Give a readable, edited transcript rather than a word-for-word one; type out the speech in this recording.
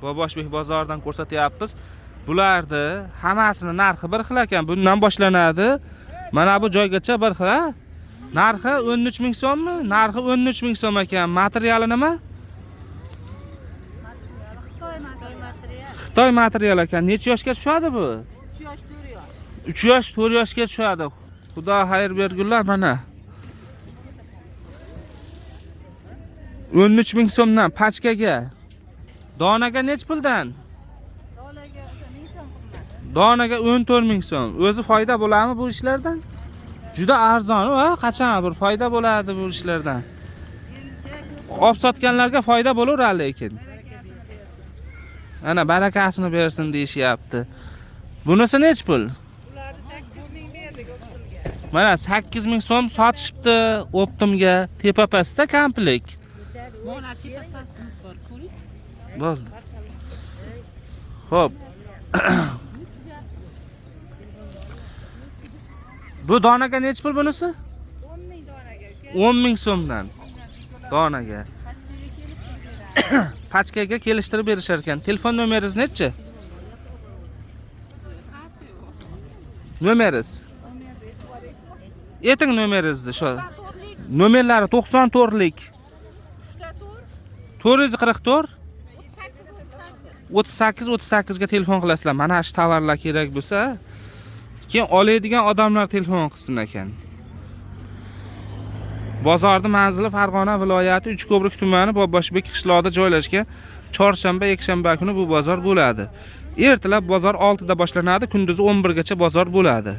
Boboshbek bozoridan ko'rsatyapmiz. Bularni hammasini narxi bir xil ekan. Bundan boshlanadi. Mana bu joygacha bir xil. Narxi 13 ming so'mmi? Narxi 13 ming so'm ekan. Materiali nima? Xitoy material ekan. Necha yoshga tushadi bu? 3 yosh, 4 yoshga tushadi. Xudo xayr bergunlar mana. 13 ming so'mdan pachkaga. Donaga nech puldan? Donaga 14 ming so'm. O'zi foyda bo'ladimi bu ishlardan? Juda arzon va qachon bir foyda bo'ladi bu ishlardan. Olib sotganlarga foyda bo'lar lekin. Ana barakasini bersin deyishyapti. Bunisi nech pul? Mana 8 ming so'm sotishibdi Optimga, tepapasda komplet. Mana tepapasimiz bor, ko'ring. Bo'ldi. Xo'p. Bu donaga nech pul bunisi? 10 ming donaga. 10 ming so'mdan donaga. Pachkaga kelishtirib berishar ekan. Telefon nomeringiz nechi? Nomeringiz? Eting nomeringizni shu. Nomerlari 94lik. 444 38 ga telefon qilasizlar. Mana shu tovarlar kerak bo'lsa, keyin oladigan odamlar telefon qilsin ekan. Bozorning manzili Farg'ona viloyati Uchko'prik tumani Boboshbek qishlog'ida joylashgan. Chorshanba, yakshanba kuni bu bozor bo'ladi. Ertalab bozor 6 da boshlanadi, kunduzi 11 gacha bozor bo'ladi.